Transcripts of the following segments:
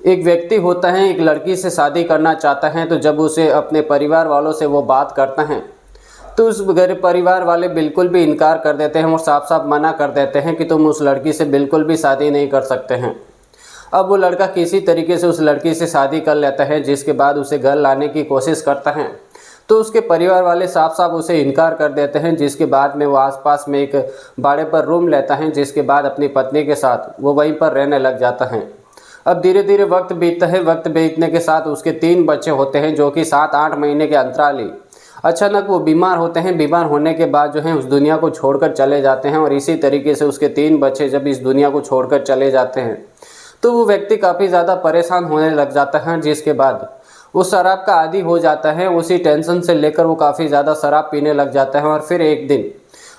एक व्यक्ति होता है, एक लड़की से शादी करना चाहता है, तो जब उसे अपने परिवार वालों से वो बात करता है तो उस घर परिवार वाले बिल्कुल भी इनकार कर देते हैं और साफ साफ मना कर देते हैं कि तुम उस लड़की से बिल्कुल भी शादी नहीं कर सकते हैं। अब वो लड़का किसी तरीके से उस लड़की से शादी कर लेता है, जिसके बाद उसे घर लाने की कोशिश करता है तो उसके परिवार वाले साफ साफ उसे इनकार कर देते हैं, जिसके बाद में वो आसपास में एक भाड़े पर रूम लेता है, जिसके बाद अपनी पत्नी के साथ वो वहीं पर रहने लग जाता है। अब धीरे धीरे वक्त बीतता है। वक्त बीतने के साथ उसके 3 बच्चे होते हैं, जो कि 7-8 महीने के अंतराल ही अचानक वो बीमार होते हैं। बीमार होने के बाद जो है उस दुनिया को छोड़कर चले जाते हैं और इसी तरीके से उसके 3 बच्चे जब इस दुनिया को छोड़कर चले जाते हैं तो वो व्यक्ति काफ़ी ज़्यादा परेशान होने लग जाता है, जिसके बाद वो शराब का आदी हो जाता है। उसी टेंशन से लेकर वो काफ़ी ज़्यादा शराब पीने लग जाता है और फिर एक दिन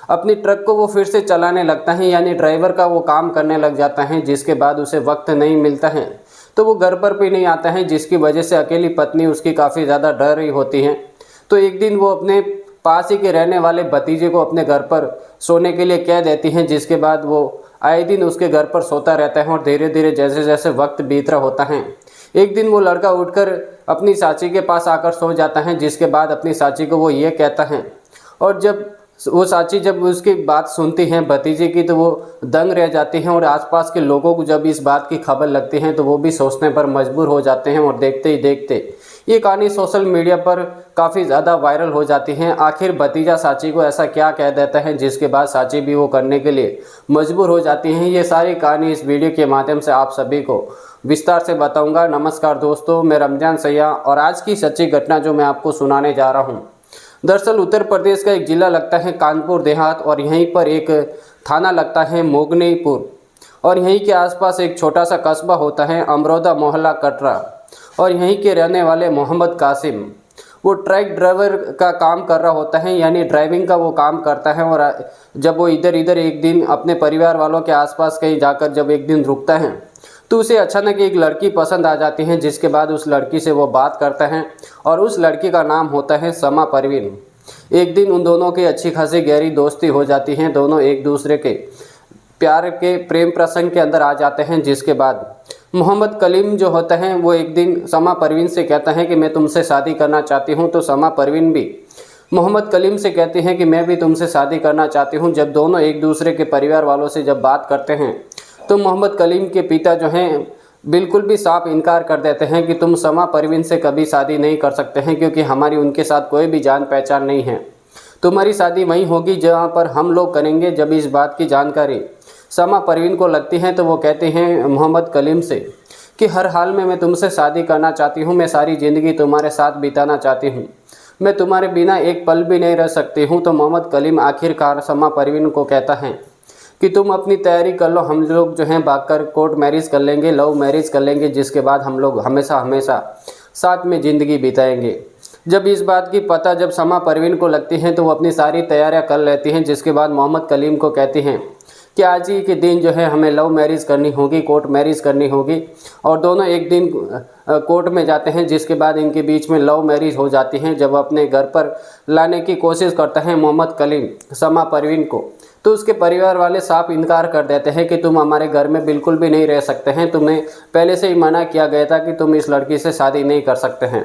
अपनी ट्रक को वो फिर से चलाने लगता है, यानी ड्राइवर का वो काम करने लग जाता है। जिसके बाद उसे वक्त नहीं मिलता है तो वो घर पर भी नहीं आता है, जिसकी वजह से अकेली पत्नी उसकी काफ़ी ज़्यादा डर रही होती है। तो एक दिन वो अपने पास ही के रहने वाले भतीजे को अपने घर पर सोने के लिए कह देती हैं, जिसके बाद वो आए दिन उसके घर पर सोता रहता है और धीरे धीरे जैसे जैसे वक्त बीत रहा होता है एक दिन वो लड़का उठकर अपनी चाची के पास आकर सो जाता है, जिसके बाद अपनी चाची को वो ये कहता है। और जब वो चाची जब उसकी बात सुनती हैं भतीजे की तो वो दंग रह जाती हैं और आसपास के लोगों को जब इस बात की खबर लगती है तो वो भी सोचने पर मजबूर हो जाते हैं और देखते ही देखते ये कहानी सोशल मीडिया पर काफ़ी ज़्यादा वायरल हो जाती हैं। आखिर भतीजा चाची को ऐसा क्या कह देता है जिसके बाद चाची भी वो करने के लिए मजबूर हो जाती हैं। ये सारी कहानी इस वीडियो के माध्यम से आप सभी को विस्तार से बताऊंगा। नमस्कार दोस्तों, मैं रमजान सैया और आज की सच्ची घटना जो मैं आपको सुनाने जा रहा हूँ, दरअसल उत्तर प्रदेश का एक ज़िला लगता है कानपुर देहात और यहीं पर एक थाना लगता है मोगनीपुर और यहीं के आसपास एक छोटा सा कस्बा होता है अमरोदा मोहल्ला कटरा। और यहीं के रहने वाले मोहम्मद कासिम वो ट्रक ड्राइवर का काम कर रहा होता है, यानी ड्राइविंग का वो काम करता है। और जब वो इधर इधर एक दिन अपने परिवार वालों के आसपास कहीं जाकर जब एक दिन रुकता है तो उसे अचानक एक लड़की पसंद आ जाती है, जिसके बाद उस लड़की से वो बात करता है और उस लड़की का नाम होता है समा परवीन। एक दिन उन दोनों की अच्छी खासी गहरी दोस्ती हो जाती है, दोनों एक दूसरे के प्यार के प्रेम प्रसंग के अंदर आ जाते हैं। जिसके बाद मोहम्मद कलीम जो होता है वो एक दिन समा परवीन से कहता है कि मैं तुमसे शादी करना चाहती हूँ। तो समा परवीन भी मोहम्मद कलीम से कहती हैं कि मैं भी तुमसे शादी करना चाहती हूँ। जब दोनों एक दूसरे के परिवार वालों से जब बात करते हैं तो मोहम्मद कलीम के पिता जो हैं बिल्कुल भी साफ इनकार कर देते हैं कि तुम समा परवीन से कभी शादी नहीं कर सकते हैं, क्योंकि हमारी उनके साथ कोई भी जान पहचान नहीं है। तुम्हारी शादी वहीं होगी जहाँ पर हम लोग करेंगे। जब इस बात की जानकारी समा परवीन को लगती है तो वो कहते हैं मोहम्मद कलीम से कि हर हाल में मैं तुमसे शादी करना चाहती हूँ, मैं सारी ज़िंदगी तुम्हारे साथ बिताना चाहती हूँ, मैं तुम्हारे बिना एक पल भी नहीं रह सकती हूँ। तो मोहम्मद कलीम आखिरकार समा परवीन को कहता है कि तुम अपनी तैयारी कर लो, हम लोग जो हैं भागकर कोर्ट मैरिज कर लेंगे, लव मैरिज कर लेंगे, जिसके बाद हम लोग हमेशा हमेशा साथ में ज़िंदगी बिताएंगे। जब इस बात की पता जब समा परवीन को लगती है तो वो अपनी सारी तैयारियां कर लेती हैं। जिसके बाद मोहम्मद कलीम को कहती हैं कि आज ही के दिन जो है हमें लव मैरिज करनी होगी, कोर्ट मैरिज करनी होगी। और दोनों एक दिन कोर्ट में जाते हैं, जिसके बाद इनके बीच में लव मैरिज हो जाती है। जब अपने घर पर लाने की कोशिश करता है मोहम्मद कलीम समा परवीन को तो उसके परिवार वाले साफ इनकार कर देते हैं कि तुम हमारे घर में बिल्कुल भी नहीं रह सकते हैं, तुम्हें पहले से ही मना किया गया था कि तुम इस लड़की से शादी नहीं कर सकते हैं।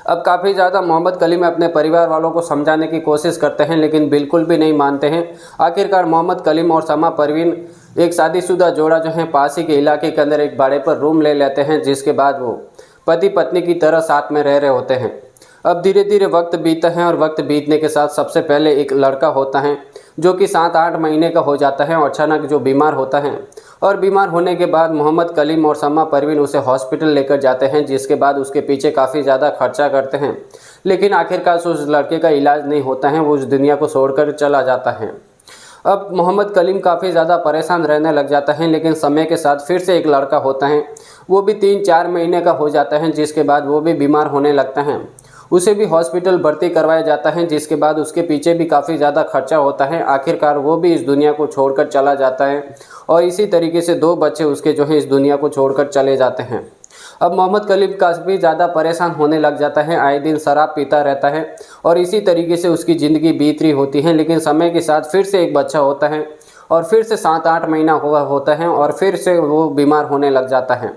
अब काफ़ी ज़्यादा मोहम्मद कलीम अपने परिवार वालों को समझाने की कोशिश करते हैं, लेकिन बिल्कुल भी नहीं मानते हैं। आखिरकार मोहम्मद कलीम और समा परवीन एक शादीशुदा जोड़ा जो है पास ही के इलाके के अंदर एक भाड़े पर रूम ले लेते हैं, जिसके बाद वो पति पत्नी की तरह साथ में रह रहे होते हैं। अब धीरे धीरे वक्त बीतता है और वक्त बीतने के साथ सबसे पहले एक लड़का होता है जो कि 7-8 महीने का हो जाता है और अचानक जो बीमार होता है। और बीमार होने के बाद मोहम्मद कलीम और समा परवीन उसे हॉस्पिटल लेकर जाते हैं, जिसके बाद उसके पीछे काफ़ी ज़्यादा खर्चा करते हैं, लेकिन आखिरकार उस लड़के का इलाज नहीं होता है, वो उस दुनिया को छोड़कर चला जाता है। अब मोहम्मद कलीम काफ़ी ज़्यादा परेशान रहने लग जाता है, लेकिन समय के साथ फिर से एक लड़का होता है, वो भी 3-4 महीने का हो जाता है, जिसके बाद वो भी बीमार होने लगता है। उसे भी हॉस्पिटल भर्ती करवाया जाता है, जिसके बाद उसके पीछे भी काफ़ी ज़्यादा खर्चा होता है। आखिरकार वो भी इस दुनिया को छोड़कर चला जाता है और इसी तरीके से 2 बच्चे उसके जो हैं इस दुनिया को छोड़कर चले जाते हैं। अब मोहम्मद कलीम काफ़ी ज़्यादा परेशान होने लग जाता है, आए दिन शराब पीता रहता है और इसी तरीके से उसकी ज़िंदगी बीत रही होती है। लेकिन समय के साथ फिर से एक बच्चा होता है और फिर से 7-8 महीना हुआ होता है और फिर से वो बीमार होने लग जाता है।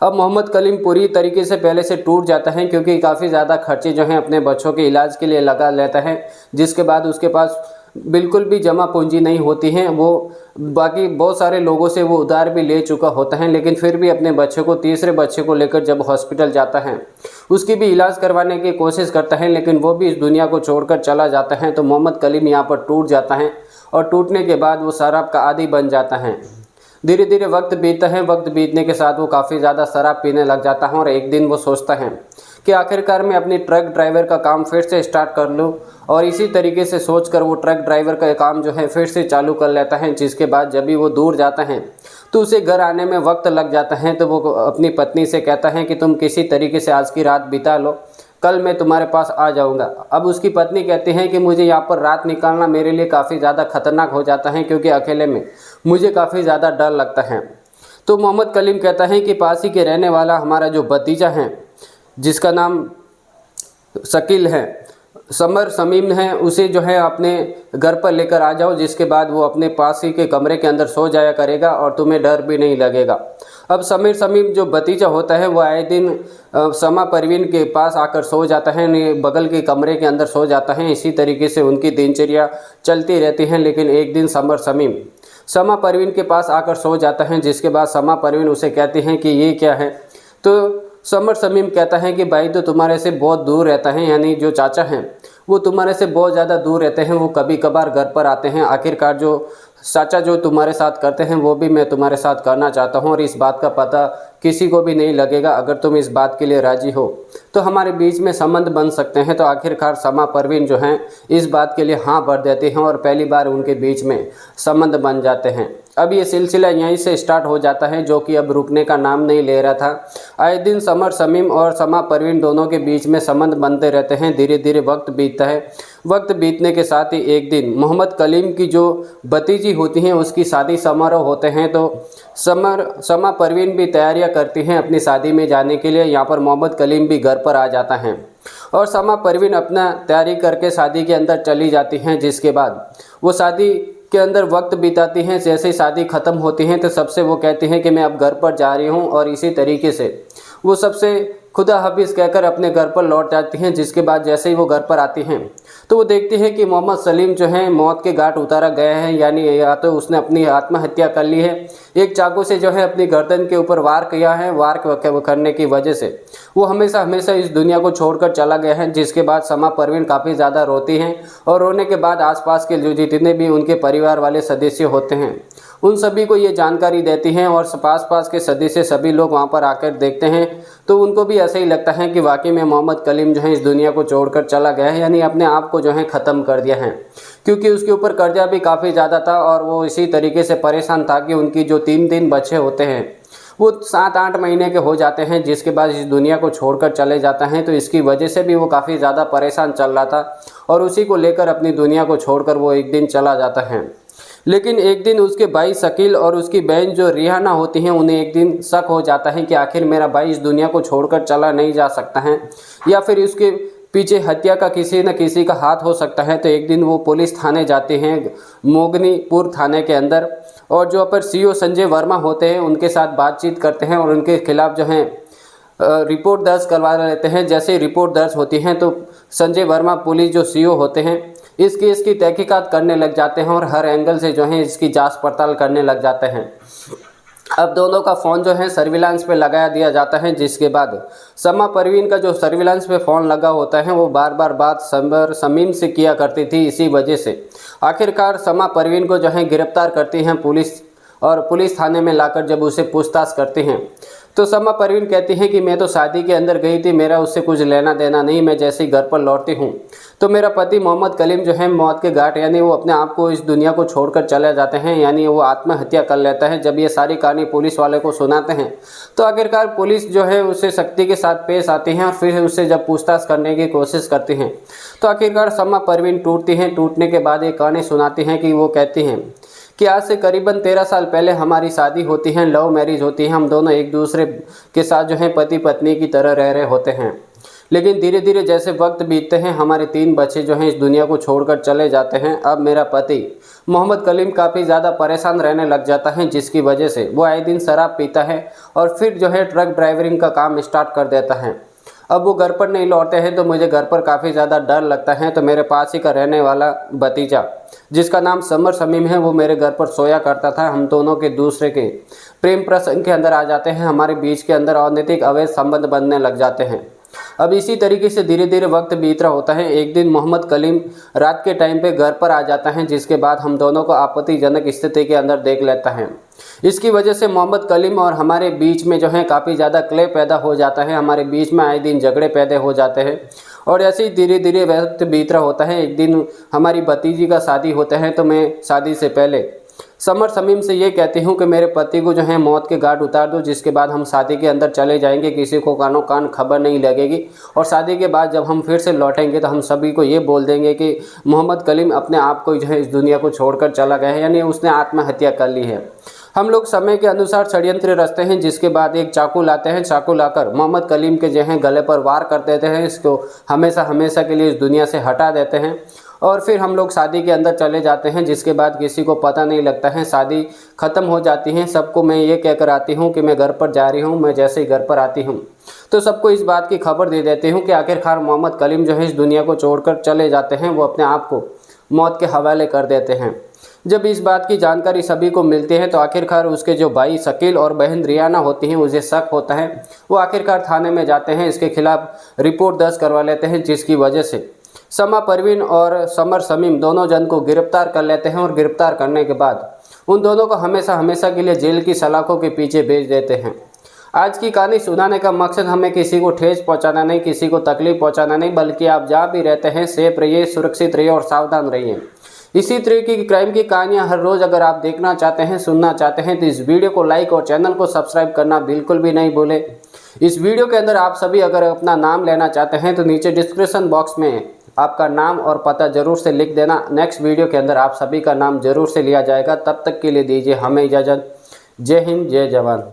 अब मोहम्मद कलीम पूरी तरीके से पहले से टूट जाता है, क्योंकि काफ़ी ज़्यादा खर्चे जो हैं अपने बच्चों के इलाज के लिए लगा लेता है, जिसके बाद उसके पास बिल्कुल भी जमा पूंजी नहीं होती है। वो बाकी बहुत सारे लोगों से वो उधार भी ले चुका होता है, लेकिन फिर भी अपने बच्चे को, तीसरे बच्चे को लेकर जब हॉस्पिटल जाता है, उसकी भी इलाज करवाने की कोशिश करता है, लेकिन वो भी इस दुनिया को छोड़कर चला जाता है। तो मोहम्मद कलीम यहाँ पर टूट जाता है और टूटने के बाद वो शराब का आदी बन जाता है। धीरे धीरे वक्त बीतता है, वक्त बीतने के साथ वो काफ़ी ज़्यादा शराब पीने लग जाता है और एक दिन वो सोचता है कि आखिरकार मैं अपनी ट्रक ड्राइवर का काम फिर से स्टार्ट कर लूँ, और इसी तरीके से सोचकर वो ट्रक ड्राइवर का काम जो है फिर से चालू कर लेता है। जिसके बाद जब भी वो दूर जाता है तो उसे घर आने में वक्त लग जाता है। तो वो अपनी पत्नी से कहता है कि तुम किसी तरीके से आज की रात बिता लो, कल मैं तुम्हारे पास आ जाऊंगा। अब उसकी पत्नी कहती है कि मुझे यहाँ पर रात निकालना मेरे लिए काफ़ी ज़्यादा खतरनाक हो जाता है, क्योंकि अकेले में मुझे काफ़ी ज़्यादा डर लगता है। तो मोहम्मद कलीम कहता है कि पास ही के रहने वाला हमारा जो भतीजा है, जिसका नाम शकील है, समर समीम है, उसे जो है अपने घर पर लेकर आ जाओ, जिसके बाद वो अपने पास ही के कमरे के अंदर सो जाया करेगा और तुम्हें डर भी नहीं लगेगा। अब समीर समीम जो भतीजा होता है वो आए दिन समा परवीन के पास आकर सो जाता है, बगल के कमरे के अंदर सो जाता है। इसी तरीके से उनकी दिनचर्या चलती रहती है। लेकिन एक दिन समर समीम समा परवीन के पास आकर सो जाता है, जिसके बाद समा परवीन उसे कहती हैं कि ये क्या है। तो समर समीम कहता है कि भाई तो तुम्हारे से बहुत दूर रहता है, यानी जो चाचा हैं वो तुम्हारे से बहुत ज़्यादा दूर रहते हैं, वो कभी कभार घर पर आते हैं। आखिरकार जो चाचा जो तुम्हारे साथ करते हैं वो भी मैं तुम्हारे साथ करना चाहता हूँ, और इस बात का पता किसी को भी नहीं लगेगा। अगर तुम इस बात के लिए राज़ी हो तो हमारे बीच में संबंध बन सकते हैं। तो आखिरकार समा परवीन जो हैं इस बात के लिए हाँ भर देते हैं और पहली बार उनके बीच में संबंध बन जाते हैं। अब ये सिलसिला यहीं से स्टार्ट हो जाता है, जो कि अब रुकने का नाम नहीं ले रहा था। आए दिन समर समीम और समा परवीन दोनों के बीच में संबंध बनते रहते हैं। धीरे धीरे वक्त बीतता है। वक्त बीतने के साथ ही एक दिन मोहम्मद कलीम की जो भतीजी होती हैं उसकी शादी समारोह होते हैं। तो समा परवीन भी तैयारियां करती हैं अपनी शादी में जाने के लिए। यहाँ पर मोहम्मद कलीम भी घर पर आ जाता है और समा परवीन अपना तैयारी करके शादी के अंदर चली जाती हैं। जिसके बाद वो शादी के अंदर वक्त बिताती हैं। जैसे ही शादी ख़त्म होती हैं तो सबसे वो कहती हैं कि मैं अब घर पर जा रही हूँ, और इसी तरीके से वो सबसे खुदा हाफिज़ कहकर अपने घर पर लौट जाती हैं। जिसके बाद जैसे ही वो घर पर आती हैं तो वो देखती है कि मोहम्मद सलीम जो है मौत के घाट उतारा गया है, यानी या तो उसने अपनी आत्महत्या कर ली है, एक चाकू से जो है अपनी गर्दन के ऊपर वार किया है। वार करने की वजह से वो हमेशा हमेशा इस दुनिया को छोड़कर चला गया है। जिसके बाद समा परवीन काफ़ी ज़्यादा रोती हैं, और रोने के बाद आसपास के जो जितने भी उनके परिवार वाले सदस्य होते हैं उन सभी को ये जानकारी देती हैं, और पास के सदस्य सभी लोग वहाँ पर आकर देखते हैं तो उनको भी ऐसा ही लगता है कि वाकई में मोहम्मद कलीम जो है इस दुनिया को छोड़कर चला गया है, यानी अपने आप को जो है ख़त्म कर दिया है। क्योंकि उसके ऊपर कर्जा भी काफ़ी ज़्यादा था और वो इसी तरीके से परेशान था कि उनकी जो 3 बच्चे होते हैं वो 7-8 महीने के हो जाते हैं, जिसके बाद इस दुनिया को छोड़कर चले जाता है। तो इसकी वजह से भी वो काफ़ी ज़्यादा परेशान चल रहा था, और उसी को लेकर अपनी दुनिया को छोड़कर वो एक दिन चला जाता है। लेकिन एक दिन उसके भाई शकील और उसकी बहन जो रिहाना होती हैं उन्हें एक दिन शक हो जाता है कि आखिर मेरा भाई इस दुनिया को छोड़कर चला नहीं जा सकता है, या फिर उसके पीछे हत्या का किसी न किसी का हाथ हो सकता है। तो एक दिन वो पुलिस थाने जाते हैं, मोगनीपुर थाने के अंदर, और जो अपर सीओ संजय वर्मा होते हैं उनके साथ बातचीत करते हैं और उनके खिलाफ जो है रिपोर्ट दर्ज करवा लेते हैं। जैसे रिपोर्ट दर्ज होती है तो संजय वर्मा पुलिस जो सीओ होते हैं इस केस की तहकीकात करने लग जाते हैं और हर एंगल से जो है इसकी जांच पड़ताल करने लग जाते हैं। अब दोनों का फ़ोन जो है सर्विलांस पे लगा दिया जाता है, जिसके बाद समा परवीन का जो सर्विलांस पे फ़ोन लगा होता है वो बार बार बात समर समीम से किया करती थी। इसी वजह से आखिरकार समा परवीन को जो है गिरफ्तार करती हैं पुलिस, और पुलिस थाने में लाकर जब उसे पूछताछ करते हैं तो समा परवीन कहती है कि मैं तो शादी के अंदर गई थी, मेरा उससे कुछ लेना देना नहीं। मैं जैसे ही घर पर लौटती हूँ तो मेरा पति मोहम्मद कलीम जो है मौत के घाट, यानी वो अपने आप को इस दुनिया को छोड़कर चले जाते हैं, यानी वो आत्महत्या कर लेता है। जब ये सारी कहानी पुलिस वाले को सुनाते हैं तो आखिरकार पुलिस जो है उसे सख्ती के साथ पेश आती हैं, और फिर उससे जब पूछताछ करने की कोशिश करती हैं तो आखिरकार समा परवीन टूटती हैं। टूटने के बाद एक कहानी सुनाती हैं कि वो कहती हैं कि आज से करीबन 13 साल पहले हमारी शादी होती है, लव मैरिज होती है। हम दोनों एक दूसरे के साथ जो है पति पत्नी की तरह रह रहे होते हैं। लेकिन धीरे धीरे जैसे वक्त बीतते हैं, हमारे 3 बच्चे जो हैं इस दुनिया को छोड़कर चले जाते हैं। अब मेरा पति मोहम्मद कलीम काफ़ी ज़्यादा परेशान रहने लग जाता है, जिसकी वजह से वो आए दिन शराब पीता है और फिर जो है ट्रक ड्राइवरिंग का काम स्टार्ट कर देता है। अब वो घर पर नहीं लौटते हैं तो मुझे घर पर काफ़ी ज़्यादा डर लगता है। तो मेरे पास ही का रहने वाला भतीजा, जिसका नाम समर शमीम है, वो मेरे घर पर सोया करता था। हम दोनों के दूसरे के प्रेम प्रसंग के अंदर आ जाते हैं। हमारे बीच के अंदर अनैतिक अवैध संबंध बनने लग जाते हैं। अब इसी तरीके से धीरे धीरे वक्त बीत रहा होता है। एक दिन मोहम्मद कलीम रात के टाइम पे घर पर आ जाता है, जिसके बाद हम दोनों को आपत्तिजनक स्थिति के अंदर देख लेता है। इसकी वजह से मोहम्मद कलीम और हमारे बीच में जो है काफ़ी ज़्यादा क्ले पैदा हो जाता है। हमारे बीच में आए दिन झगड़े पैदा हो जाते हैं और ऐसे ही धीरे धीरे वक्त बीत रहा होता है। एक दिन हमारी भतीजी का शादी होता है, तो मैं शादी से पहले समर शमीम से ये कहती हूँ कि मेरे पति को जो है मौत के घाट उतार दो, जिसके बाद हम शादी के अंदर चले जाएंगे, किसी को कानो कान खबर नहीं लगेगी। और शादी के बाद जब हम फिर से लौटेंगे तो हम सभी को ये बोल देंगे कि मोहम्मद कलीम अपने आप को जो है इस दुनिया को छोड़कर चला गया है, यानी उसने आत्महत्या कर ली है। हम लोग समय के अनुसार षड्यंत्र रचते हैं, जिसके बाद एक चाकू लाते हैं। चाकू लाकर मोहम्मद कलीम के जो है गले पर वार कर देते हैं, इसको हमेशा हमेशा के लिए इस दुनिया से हटा देते हैं। और फिर हम लोग शादी के अंदर चले जाते हैं, जिसके बाद किसी को पता नहीं लगता है। शादी ख़त्म हो जाती है। सबको मैं ये कहकर आती हूँ कि मैं घर पर जा रही हूँ। मैं जैसे ही घर पर आती हूँ तो सबको इस बात की खबर दे देती हूँ कि आखिरकार मोहम्मद कलीम जो है इस दुनिया को छोड़कर चले जाते हैं। वो अपने आप को मौत के हवाले कर देते हैं। जब इस बात की जानकारी सभी को मिलती है तो आखिरकार उसके जो भाई शकील और बहन रियाना होती हैं, उसे शक होता है। वो आखिरकार थाने में जाते हैं, इसके खिलाफ रिपोर्ट दर्ज करवा लेते हैं, जिसकी वजह से समा परवीन और समर शमीम दोनों जन को गिरफ्तार कर लेते हैं। और गिरफ्तार करने के बाद उन दोनों को हमेशा हमेशा के लिए जेल की सलाखों के पीछे भेज देते हैं। आज की कहानी सुनाने का मकसद हमें किसी को ठेस पहुंचाना नहीं, किसी को तकलीफ पहुंचाना नहीं, बल्कि आप जहाँ भी रहते हैं सेफ रहिए, सुरक्षित रहिए और सावधान रहिए। इसी तरीके की क्राइम की कहानियां हर रोज़ अगर आप देखना चाहते हैं, सुनना चाहते हैं, तो इस वीडियो को लाइक और चैनल को सब्सक्राइब करना बिल्कुल भी नहीं भूलें। इस वीडियो के अंदर आप सभी अगर अपना नाम लेना चाहते हैं तो नीचे डिस्क्रिप्शन बॉक्स में आपका नाम और पता ज़रूर से लिख देना। नेक्स्ट वीडियो के अंदर आप सभी का नाम ज़रूर से लिया जाएगा। तब तक के लिए दीजिए हमें इजाज़त। जय हिंद, जय जवान।